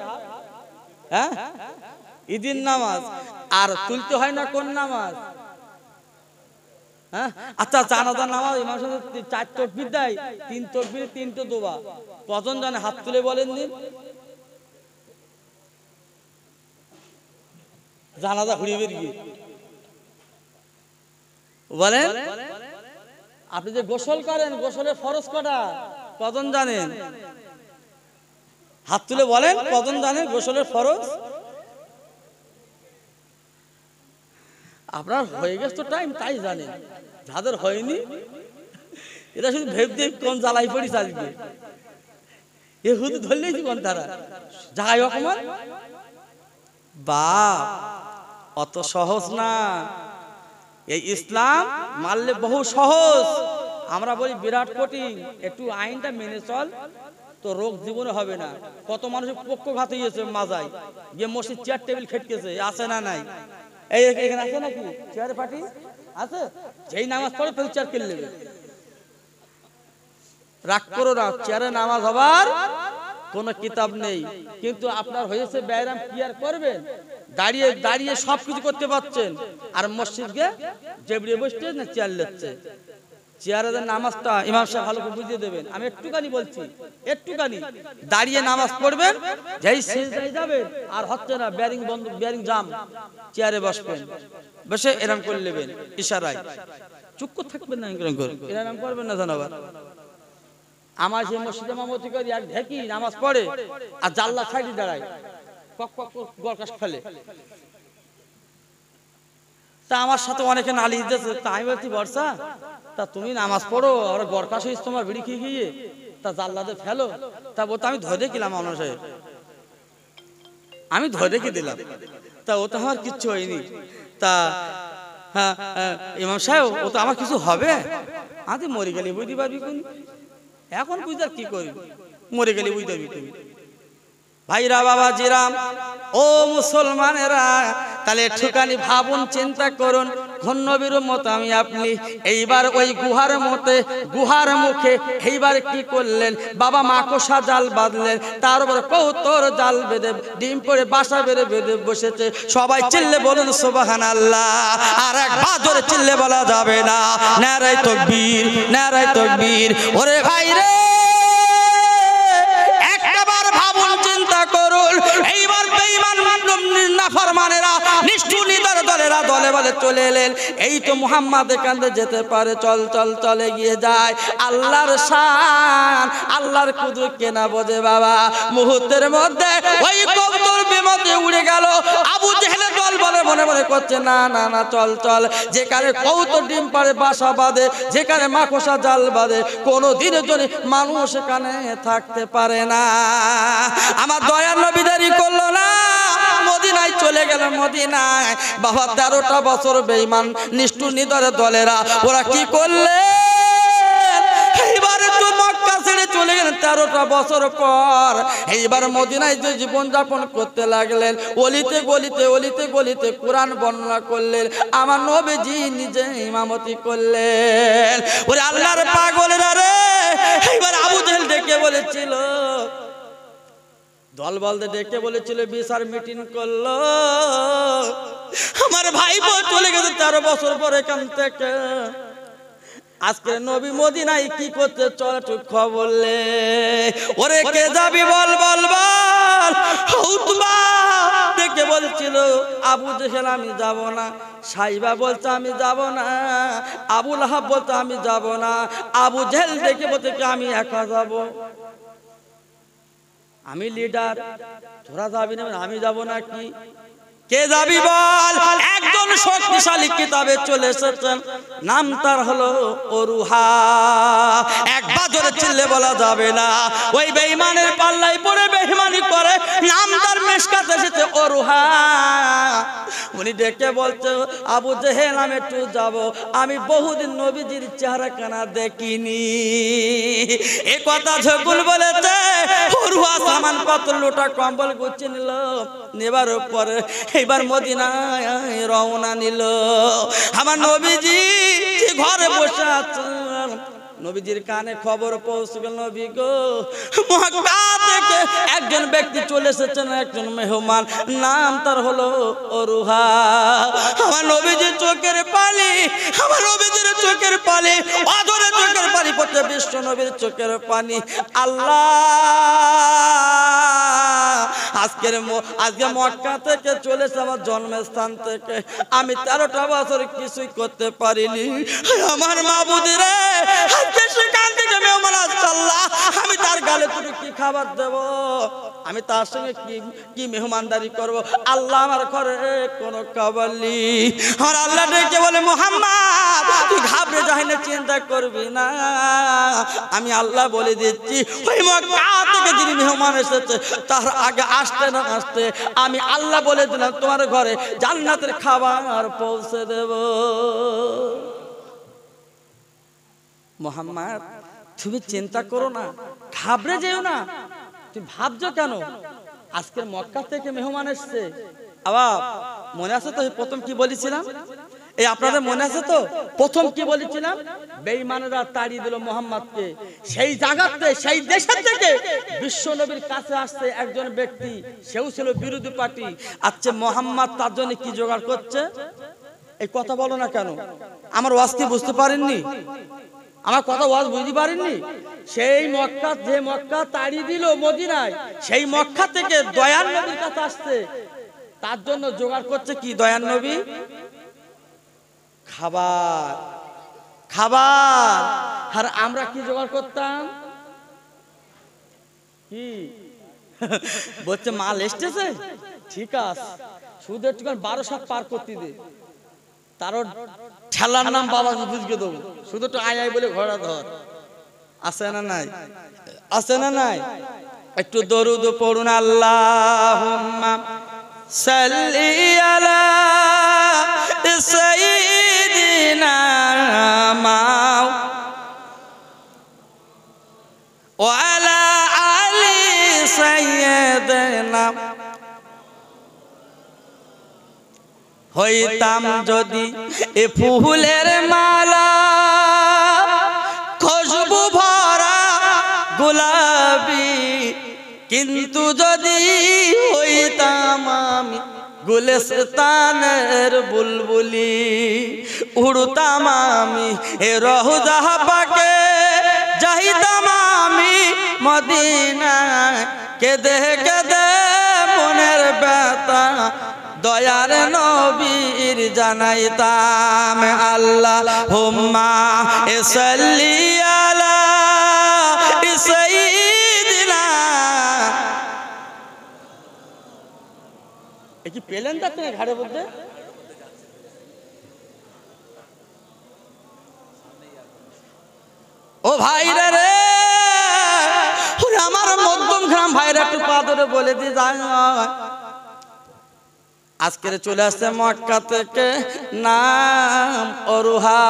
হ্যাঁ, ঈদের নামাজ। আর তুলতে হয় না কোন নামাজ? হ্যাঁ, আচ্ছা জানাজার নামাজ ইমাম সাহেব 4 তাকবীর দেয়, 3 তাকবীরে 3টে দোয়া, কজন জানে? হাত তুলে বলেন দিন। জানাজা ঘুরিয়ে বেরিয়ে বলেন, আপনি যে গোসল করেন, গোসলের ফরজ কটা কজন জানেন? হাত তুলে বলেন কজন জানেন গোসলের ফরজ? আপনার হয়ে গেছে তো টাইম, তাই জানেন। যাদের হয়নি এরা শুধু ভেবে কোন জ্বালাই পড়িস আজকে, এ হুদু ধরলেই কোন তারা যাই অকমান। বাপ অত সহজ না, এই ইসলাম মানলে বহু সহজ। আমরা বলি বিরাট কঠিন, একটু আইনটা মেনে চল তো রোগ জীবনে হবে না। কত মানুষের পক্ষঘাত হয়েছে, মাজায় গিয়ে মসজিদ চেয়ার টেবিল খেটকেছে, আছে না নাই? এই এখানে আছে নাকি চেয়ারে পার্টি আছে? যেই নামাজ পড়ে ফেল চেয়ার কিনে নেবে। রাগ করো না, চেয়ারে নামাজ হবার কোন কিতাব নেই, কিন্তু আপনার হয়েছে ব্যায়াম, কি আর করবেন? দাঁড়িয়ে দাঁড়িয়ে সবকিছু করতে পারছেন, আর মসজিদকে জেবড়ে বসতে না চেয়ার লেচ্ছে। চেয়ারে নামাজটা ইমাম সাহেব ভালো করে বুঝিয়ে দেবেন, আমি একটুখানি বলছি, একটুখানি দাঁড়িয়ে নামাজ পড়বেন, যেই সিজদায় যাবেন আর হচ্ছে না ব্যারিং বন্ধ, ব্যারিং জাম, চেয়ারে বসবেন, বসে এরকম করে নেবেন ইশারায়, চুপ করে থাকবেন না, এরকম করবেন না জানাবার। আমার সেই মসজিদে মামতি করি এক ঢেকি নামাজ পড়ে আর জাল্লা সাইডে দাঁড়ায়, কক কক গরকাশ ফেলে। তা আমার সাথে অনেকে নালিশ দিয়েছে, তা আমি বলছি বর্ষা তা তুমি নামাজ পড়ো আর গরকাশ হয়েছে তোমার বিড়ি খেয়ে গিয়ে, তা জাল্লাতে ফেলো। তা বলতো আমি ধরে রেখিলাম আমার সাহেব, আমি ধরে রেখে দিলাম, তা ও তো আমার কিচ্ছু হয়নি। তা হ্যাঁ ইমাম সাহেব ও তো আমার কিছু হবে, আমি মরে গেলে বুঝতে পারবি কোন, এখন বুঝতে কি করবি, মরে গেলে বুঝতে পারবি তুমি। ভাইরা বাবা জিরাম ও মুসলমানেরা, তাহলে একটুখানি ভাবুন, চিন্তা করুন, নবীর মত আমি আপনি এইবার ওই গুহার মুখে এইবার কি করলেন, বাবা মাকড়সা জাল বাঁধলেন, তার উপরে কৌতর জাল বেঁধে ডিম পড়ে বাসা বেঁধে বসেছে। সবাই চিল্লে বলুন সুবহানাল্লাহ, আর একবার জোরে চিল্লে বলা যাবে না, নারায়ে তাকবীর, নারায়ে তাকবীর। ওরে ভাই রে, একবার ভাবুন, চিন্তা করুন, এইবার বেঈমান নাফরমানেরা নিষ্ঠুর নিদর দলেরা দলে বলে চলে এলেন, এই তো মুহাম্মাদের কাঁধে যেতে পারে, চল চল চলে গিয়ে যায়। আল্লাহর শান, আল্লাহর কুদরত কে না বোঝে বাবা। মুহূর্তের মধ্যে ওই কবুতর বিমানে উড়ে গেল। আবু জেহেলের দল বলে মনে মনে করছে না না না, চল চল, যেখানে কবুতর ডিম পাড়ে বাসা বাঁধে, যেখানে মাকড়সা জাল বাঁধে, কোনো দিনের জন্য মানুষ এখানে থাকতে পারে না। আমার দয়ার নবী দেরি করলো না, মদিনায় চলে গেল। মদিনায় বাবা 13টা বছর বেঈমান নিষ্ঠুর নিদরে দলেরা ওরা কি করলে, এইবারে তো মক্কা ছেড়ে চলে গেলেন 13টা বছর পর। এইবার মদিনায় যে জীবন যাপন করতে লাগলেন, অলিতে গলিতে অলিতে গলিতে কোরআন বর্ণনা করলেন, আমার নবীজি নিজে ইমামতি করলেন। ওরে আল্লাহর পাগলেরা রে, এইবার আবু জেহেল ডেকে বলেছিল, দল বলতে ডেকে বলেছিল, বিশাল মিটিং করলো, আমার ভাইপো চলে গেছে 13 বছর পর এখান থেকে, আজকে নবী মদিনায় কি করতে, চল একটু খবর লে। ওরে কে যাবি বল বল বল। উতবা ডেকে বলছিল, আবু জেহেল আমি যাব না, সাইবা বলছে আমি যাব না, আবু লাহাব বলছে আমি যাব না, আবু জেহেল ডেকে বলছে আমি একা যাব, আমি লিডার, তোরা যাবি না, আমি যাব না, কি কে যাবি বল। একজন শক্তিশালী কিতাবে চলে এসেছেন, নাম তার হলো ওরুহা। একবার জোরে চিল্লে বলা যাবে না, ওই বেঈমানের পাল্লাই পড়ে বেঈমানি করে, নাম তার মিশকাতে এসেছে ওরুহা। উনি ডেকে বলছে, আবু জেহেল আমি একটু যাব, আমি বহুদিন নবীজির চেহারা কানা দেখিনি। এ কথা যখন বলেছে, ওরুহা সামান পত্র লোটা কম্বল গুছিয়ে নিল, নেবার পরে এবার মদিনায় রওনা নিল। আমার নবীজি ঘরে বসে আছেন, নবীজির কানে খবর পৌঁছে গেল, নবী গো মক্কা থেকে একজন ব্যক্তি চলে এসেছেন, একজন মেহমান, নাম তার হলো ওরুহা। আমার নবীজির চোখের পানি, আমার নবীজির চোখের পানি, অধরে চোখের পানি পড়ছে, বিশ্ব নবীর চোখের পানি। আল্লাহ আজকে মক্কা থেকে চলেছে, আমার জন্মস্থান থেকে, আমি 13টা বছর কিছুই করতে পারিনি। আমার মাবুদিরে আজকে সেখান থেকে মেহমান আসছে, আল্লাহ আমি তার গালে তুই কি খাবার দেব, আমি তার সঙ্গে কি মেহমানদারি করব। আল্লাহ আমার ঘরে কোনো খাবার নেই। আমার আল্লাহ ডেকে বলে, মুহাম্মদ তুই ঘাবড়ে যাই না, চিন্তা করবি না, আমি আল্লাহ বলে দিচ্ছি, ওই মক্কা থেকে যিনি মেহমান এসেছে তার আগে আসতে না আসতে আমি আল্লাহ বলে দিলাম, তোমার ঘরে জান্নাতের খাবার পৌঁছে দেব। মুহাম্মদ তুমি চিন্তা করো না, ঘাবড়ে যেও না, তুমি ভাবছো কেন, আজকের মক্কা থেকে মেহমান এসছে। আবার মনে আছে তো প্রথম কি বলেছিলাম, এই আপনাদের মনে আছে তো প্রথম কি বলেছিলাম, বেঈমানেরা তাড়িয়ে দিল মুহাম্মদকে। সেই জায়গাতে, সেই দেশের থেকে বিশ্ব নবীর কাছে আসছে একজন ব্যক্তি, সেও ছিল বিরোধী পার্টি। আচ্ছা মুহাম্মদ তার জন্য কি জোগাড় করছে, এই কথা বলো না কেন, আমার ওয়াজ কি বুঝতে পারেননি? আমার কথা ওয়াজ বুঝতে পারেননি? সেই মক্কা, যে মক্কা তাড়ি দিল মদিনায়, সেই মক্কা থেকে দয়ার নবীর কাছে আসছে, তার জন্য জোগাড় করছে কি দয়ার নবী? খাবার, খাবার। আর আমরা কি জোগাড় করতাম? কি বলছে মাল এসতেছে, ঠিক আছে, শুধু একটুখানি 12 পার করতে দে, তার ঠেলার নাম বাবা বুঝকে দেবো, শুধু একটু আয় আয় বলে ঘোড়া ধর। আছে না নাই? আছে না নাই? একটু দরুদ পড়ুন। আল্লাহুম্মা সাল্লি আলা সাইয়্যিদিনা ওয়া আলা আলি সাইয়্যিদিনা। হইতাম যদি এ ফুলের মালা, খুশবু ভরা গোলাপি, কিন্তু যদি হইতাম আমি গুলিস্তানের বুলবুলি, উড়তাম আমি এ রওজা পাকে, যাইতাম আমি মদিনায়, কেঁদে কেঁদে মনের ব্যথা দয়ার নবীর জানাইতাম। আল্লাহুম্মা সাল্লি আলা সাইয়্যিদিনা। এ কি পেলেন তা তুমি ঘাড়ে বলতে? ও ভাইরা রে, আমার মধ্যম গ্রাম ভাইরা একটু পা ধরে বলে দিয়ে যায়, আজকের চলে আসছে মক্কা থেকে নাম অরুহা।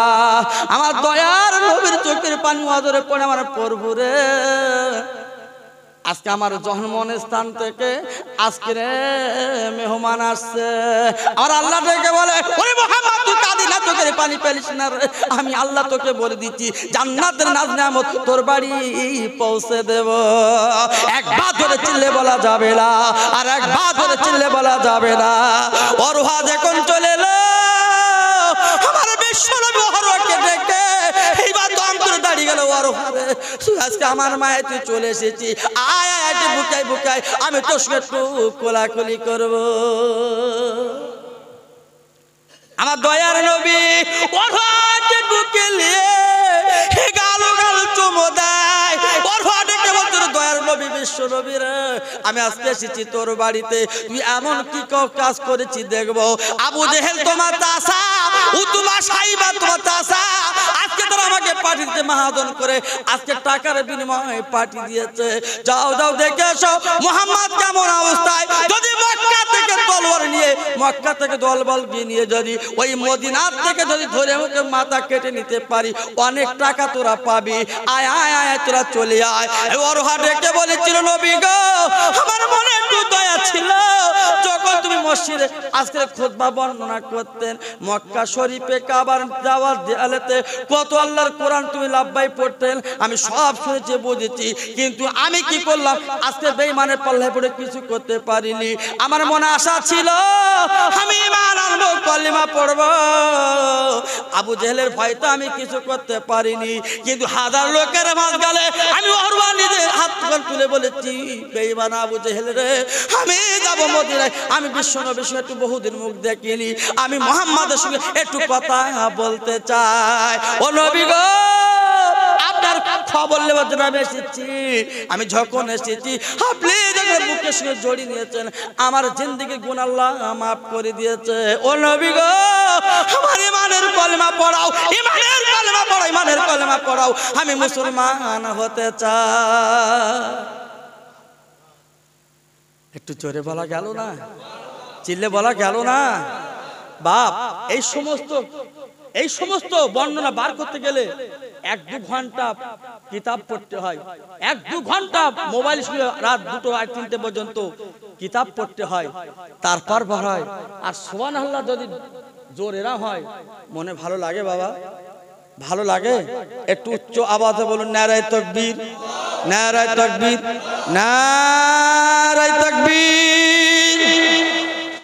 আমার দয়ার নবীর চোখের পানি আদরে পড়ে আমার প্রভু রে, আজকে আমার জন্মস্থান থেকে আজকে মেহমান আসছে। আমার আল্লাহ থেকে বলে, ওরে মুহাম্মদ তুই কাঁদি না, চোখের পানি পেলিস না রে, আমি আল্লাহ তোকে বলে দিচ্ছি জান্নাতের নাজ নিয়ামত তোর বাড়ি পৌঁছে দেব। একবার ধরে চিল্লে বলা যাবে না, আর একবার ধরে চিল্লে বলা যাবে না। অরুহা যখন চলে এলো, আমার বিশ্বনবী অরুহাকে দেখে এইবার তো অন্তরে দাঁড়িয়ে গেল, অরুহা রে আজকে আমার মায়ে তুই চলে এসেছি, আয় আয় বুকাই বুকাই আমি তোর সঙ্গে একটু কোলাকুলি করব। আমার দয়ার নবী অরুহাকে বুকে নিয়ে গাল গাল চুমো দেয়। অরুহাকে বলতে, দয়ার নবী বিশ্ব নবী রে, আমি আজকে এসেছি তোর বাড়িতে, তুই এমন কি কাজ করেছি দেখবো। আবু জেহেল তোমার চাচা, উতবা সাইবা তোমার চাচা, আজকে তোরা আমাকে পাঠিয়েছে মাহাজন করে, আজকে টাকার বিনিময়ে পাঠিয়ে দিয়েছে। যাও যাও দেখে এসো মুহাম্মদ কেমন অবস্থায়। যদি মক্কা থেকে তলোয়ার নিয়ে, মক্কা থেকে দলবল নিয়ে যদি ওই মদিনার থেকে যদি ধরে ওকে মাথা কেটে নিতে পারি, অনেক টাকা তোরা পাবি। আয় আয় আয় তোরা চলে আয়। অরুহা ডেকে বলেছিল, নবী গো আমার মনে একটু দয়া ছিল, যখন তুমি মসজিদে আজকে খুতবা বর্ণনা করতেন, মক্কা শরীফে কাবার যাওয়ার দেয়ালেতে কত আল্লাহর কোরআন তুমি লাভবাই পড়তেন, আমি সব শুনেছি বুঝেছি, কিন্তু আমি কি করলাম, আজকে বেঈমানের পাল্লায় পড়ে কিছু করতে পারিনি। আমার মনে আশা ছিল আমি ঈমান আনবো, কলিমা পড়বো। আবু জেহেলের ভয়তে আমি কিছু করতে পারিনি, কিন্তু হাজার লোকের মাঝখানে আমি অরুহা নিজে হাত তুলে বলেছি, বেঈমান আবু জেহেল রে, আমি যাব মদিনায়, আমি বিশ্বনবীর সঙ্গে একটু বহুদিন মুখ দেখিনি, আমি মুহাম্মাদের সঙ্গে একটু কথা বলতে চাই। ও নবী গো, আপনার খবর নেওয়ার জন্য আমি এসেছি। আমি যখন এসেছি আপনি যখন বুকের সঙ্গে জড়িয়ে নিয়েছেন, আমার জিন্দেগির গুনাহ আল্লাহ মাফ করে দিয়েছে। ও নবী গো, আমার ঈমানের কলেমা পড়াও, ঈমানের কলেমা পড়াও, ঈমানের কলেমা পড়াও, আমি মুসলমান হতে চাই। একটু জোরে বলা গেল না? চিল্লে বলা গেল না? বাপ, এই সমস্ত বর্ণনা বার করতে গেলে 1-2 ঘন্টা কিতাব পড়তে হয়, 1-2 ঘন্টা মোবাইল শুনে রাত 2টো আর 3টে পর্যন্ত কিতাব পড়তে হয়, তারপর বার হয়। আর সুবহানাল্লাহ যদি জোরেরা হয়, মনে ভালো লাগে বাবা, ভালো লাগে। একটু উচ্চ আওয়াজে বলুন, নারায়ে তাকবীর, নারায়ে তাকবীর, নারায়ে তাকবীর।